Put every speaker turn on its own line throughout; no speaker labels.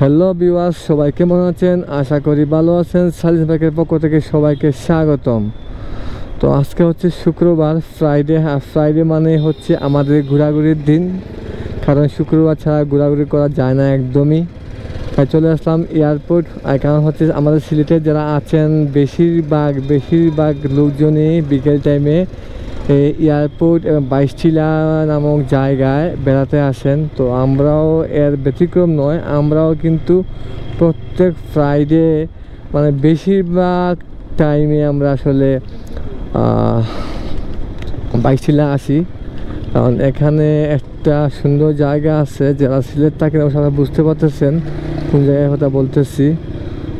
Hello viewers, সবাই কেমন আছেন? আশা করি ভালো আছেন। সালিস ব্যাগের পক্ষ থেকে সবাইকে স্বাগতম। তো আজকে হচ্ছে শুক্রবার, ফ্রাইডে। ফ্রাইডে মানে হচ্ছে আমাদের ঘোরাঘুরির দিন, কারণ শুক্রবার ছাড়া ঘোরাঘুরি করা যায় না একদমই। তাই চলে আসলাম এয়ারপোর্ট। কারণ হচ্ছে আমাদের সিলেটে যারা আছেন বেশিরভাগ লোকজনই বিকেল টাইমে এয়ারপোর্ট এবং বাইশটিলা নামক জায়গায় বেড়াতে আসেন। তো আমরাও এর ব্যতিক্রম নয়, আমরাও কিন্তু প্রত্যেক ফ্রাইডে মানে বেশিরভাগ টাইমে আমরা আসলে বাইশটিলা আসি। কারণ এখানে একটা সুন্দর জায়গা আছে, যারা সিলেট থাকেন সবাই বুঝতে পারতেছেন কোন জায়গায় কথা বলতেছি।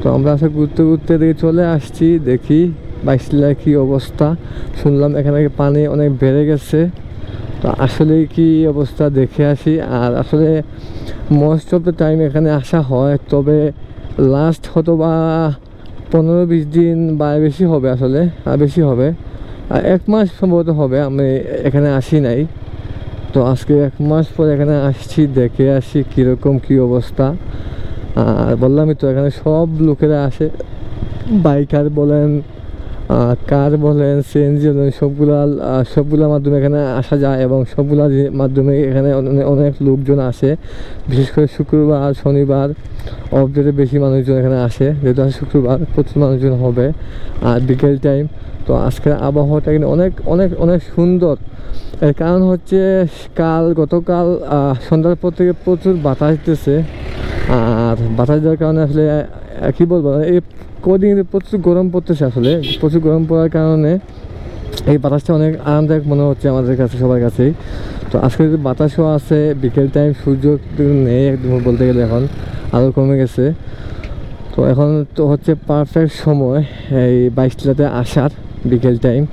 তো আমরা আসলে ঘুরতে ঘুরতে দেখে চলে আসছি, দেখি বাইশটিলার কী অবস্থা। শুনলাম এখানে পানি অনেক বেড়ে গেছে। তো আসলে কি অবস্থা দেখে আসি। আর আসলে মোস্ট অফ দ্য টাইম এখানে আসা হয়, তবে লাস্ট হয়তো বা 15-20 দিন বা বেশি হবে, আসলে বেশি হবে, আর 1 মাস সম্ভবত হবে আমি এখানে আসি নাই। তো আজকে 1 মাস পর এখানে আসছি, দেখে আসি কীরকম কী অবস্থা। আর বললামই তো, এখানে সব লোকেরা আসে, বাইকার বলেন, কার বলেন, সিএনজি বলেন, সবগুলোর মাধ্যমে এখানে আসা যায় এবং সবগুলোর মাধ্যমে এখানে অনেক লোকজন আসে। বিশেষ করে শুক্রবার শনিবার অফ ডেতে বেশি মানুষজন এখানে আসে, যেহেতু শুক্রবার প্রচুর মানুষজন হবে। আর বিকেল টাইম তো আজকের আবহাওয়াটা কিন্তু অনেক অনেক অনেক সুন্দর। এর কারণ হচ্ছে গতকাল সন্ধ্যার পর থেকে প্রচুর বাতাস দিতেছে। আর বাতাস দেওয়ার কারণে আসলে কী বলবো, এই কদিন প্রচুর গরম পড়তেছে। আসলে প্রচুর গরম পড়ার কারণে এই বাতাসটা অনেক আরামদায়ক মনে হচ্ছে আমাদের কাছে, সবার কাছেই। তো আজকে বাতাসও আছে, বিকেল টাইম সূর্য নেই একদম বলতে গেলে, এখন আরও কমে গেছে। তো এখন তো হচ্ছে পারফেক্ট সময় এই বাইশটিলাতে আসার, বিকেল টাইম।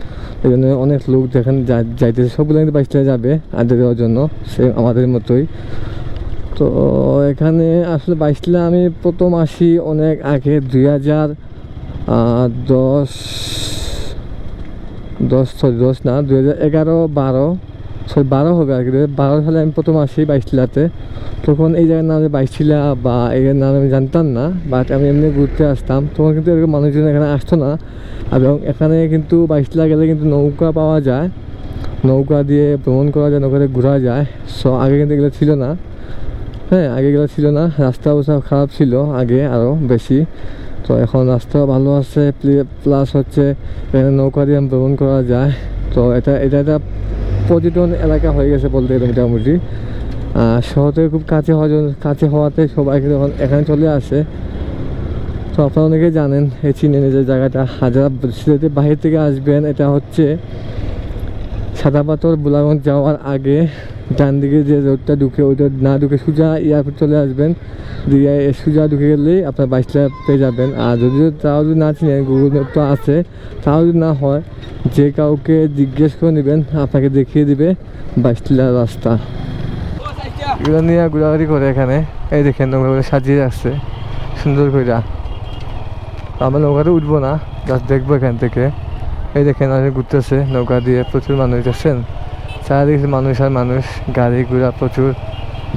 এই জন্য অনেক লোক যেখানে যাইতেছে, সবগুলো কিন্তু বাইশটিলায় যাবে আড্ডা দেওয়ার জন্য, সে আমাদের মতোই। তো এখানে আসলে বাইশটিলা আমি প্রথম আসি অনেক আগে, 2011-12 হবে আর কি, 12 সালে আমি প্রথম আসি বাইশটিলাতে। তখন এই জায়গার নাম বাইশটিলা বা এই নাম আমি জানতাম না, বাট আমি এমনি ঘুরতে আসতাম। তখন কিন্তু এরকম মানুষজন এখানে আসতো না। এবং এখানে কিন্তু বাইশটিলা গেলে কিন্তু নৌকা পাওয়া যায়, নৌকা দিয়ে ভ্রমণ করা যায়, নৌকাতে ঘোরা যায়। সো আগে কিন্তু এগুলো ছিল না। হ্যাঁ, আগে এগুলো ছিল না, রাস্তা অবস্থা খারাপ ছিল আগে আরও বেশি। তো এখন রাস্তা ভালো আছে, প্লাস হচ্ছে এখানে নৌকা দিয়ে ভ্রমণ করা যায়। তো এটা একটা পর্যটন এলাকা হয়ে গেছে বলতে গেলে মোটামুটি। শহর থেকে খুব কাছে হওয়াতে সবাই যখন এখানে চলে আসে। তো আপনারা অনেকেই জানেন, এই চিনেন যে জায়গাটা। যারা সিলেটের বাহির থেকে আসবেন, এটা হচ্ছে সাদাপাথর বুলাগঞ্জ যাওয়ার আগে ডান দিকে যে রোডটা ঢুকে, ওইটা না ঢুকে সোজা এয়ারপোর্ট চলে আসবেন। দিয়ে সোজা ঢুকে গেলেই আপনার বাইশটিলা পেয়ে যাবেন। আর তাও যদি না চিনেন, গুগল ম্যাপ তো আছে, তাও যদি না হয় যে কাউকে জিজ্ঞেস করে নেবেন, আপনাকে দেখিয়ে দিবে বাইশটিলার রাস্তা। এগুলো নিয়ে ঘোরাঘুরি করে এখানে। এই দেখেন নৌকাগুলো সাজিয়ে রাখছে সুন্দর করে। আমরা নৌকাতে উঠবো না, জাস্ট দেখবো এখান থেকে। এই দেখেন অনেক ঘুরতেছে নৌকা দিয়ে, প্রচুর মানুষ দেখছেন, চারিদিকে মানুষ আর মানুষ, গাড়ি ঘোড়া প্রচুর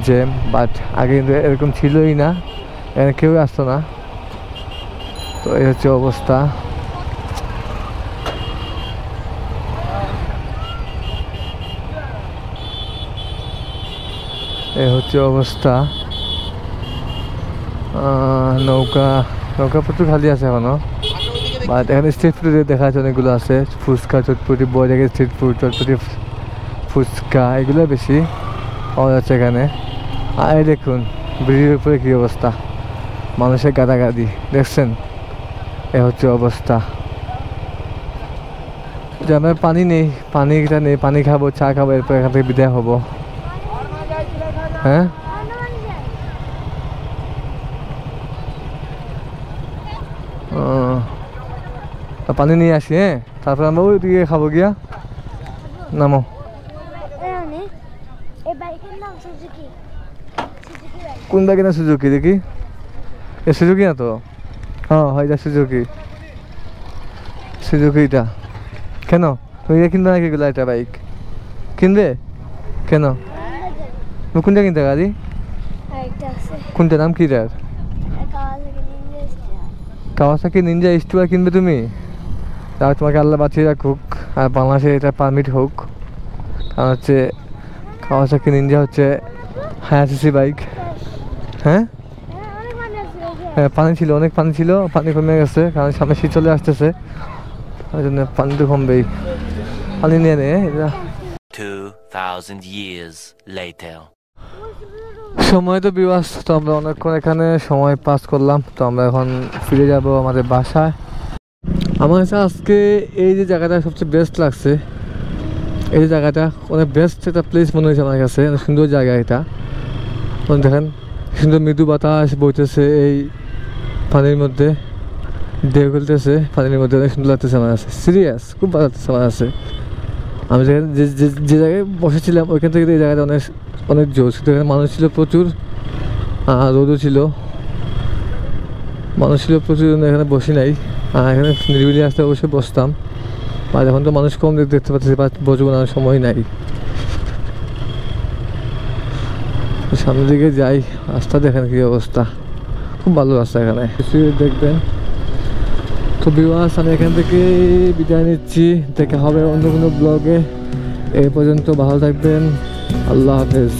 জ্যাম। বাট আগে কিন্তু এরকম ছিলই না, এখানে কেউ আসতো না। তো এই হচ্ছে অবস্থা। নৌকা প্রচুর খালি আছে এখনো। বাট এখানে স্ট্রিট ফুড দেখা যাচ্ছে অনেকগুলো আছে, ফুচকা, চটপটি, বড় জায়গায় স্ট্রিট ফুড, চটপটি, ফুচকা এগুলো বেশি পাওয়া যাচ্ছে এখানে। আর এই দেখুন ব্রিজের উপরে কী অবস্থা, মানুষের গাদাগাদি দেখছেন। এ হচ্ছে অবস্থা। যে আমার পানি নেই, পানি খাবো, চা খাবো, এরপর এখান থেকে বিদায় হবো। হ্যাঁ, পানি নিয়ে আসি। হ্যাঁ, তারপর আমরা ওই দিকে খাবো গিয়া। নামো। কোন বাইক না? সুজুকি। দেখি এ সুজুকি না তো? হ্যাঁ হয়, এটা সুজুকিটা। কেন তুমি কিনবে নাকি এগুলো? একটা বাইক কিনবে কেন? কোনটা কিনতে গাড়ি? কোনটা নাম কি? কাওয়াসাকি নিনজা H2 কিনবে তুমি? তাহলে তোমাকে আল্লাহ বাঁচিয়ে রাখুক, আর বাংলাদেশে এটা পারমিট হোক। কারণ হচ্ছে কাওয়াসাকি নিনজা হচ্ছে হাই সিসি বাইক। হ্যাঁ হ্যাঁ, পানি ছিল, অনেক পানি ছিল, পানি কমে গেছে কারণ সামনে শীত চলে আসতেছে, ওই জন্য পানি তো কমবেই। পানি নিয়ে নে।
2000 years later.
সময় তো বিবাস, তো আমরা অনেকক্ষণ এখানে সময় পাস করলাম, তো আমরা এখন ফিরে যাব আমাদের বাসায়। আমার কাছে আজকে এই যে জায়গাটা সবচেয়ে বেস্ট লাগছে, এই জায়গাটা অনেক বেস্ট একটা প্লেস মনে হয়েছে আমার কাছে, অনেক সুন্দর জায়গা এটা। দেখেন সুন্দর মৃদু বাতাস বইতেছে এই পানির মধ্যে, ঢেউ খেলতেছে পানির মধ্যে, অনেক সুন্দর লাগতেছে আমার কাছে, সিরিয়াস খুব ভালো লাগতেছে আমার কাছে। আমি যে জায়গায় বসেছিলাম ওইখান থেকে এই জায়গাটা অনেক অনেক জোর, কিন্তু এখানে মানুষ ছিল প্রচুর, রোদও ছিল, মানুষ ছিল প্রচুর, এখানে বসি নাই। এখানে নিরিবিলি আসতে অবশ্যই বসতাম, আর এখন তো মানুষ কম দেখতে পাচ্ছি, বসবো না, সময় নাই। সামনের দিকে যাই, রাস্তা দেখেন কি অবস্থা, খুব ভালো রাস্তা এখানে, দেখবেন। তো ভিউয়ার্স, আমি এখান থেকে বিদায় নিচ্ছি, দেখা হবে অন্য কোনো ব্লগে। এই পর্যন্ত ভালো থাকবেন, আল্লাহ হাফেজ।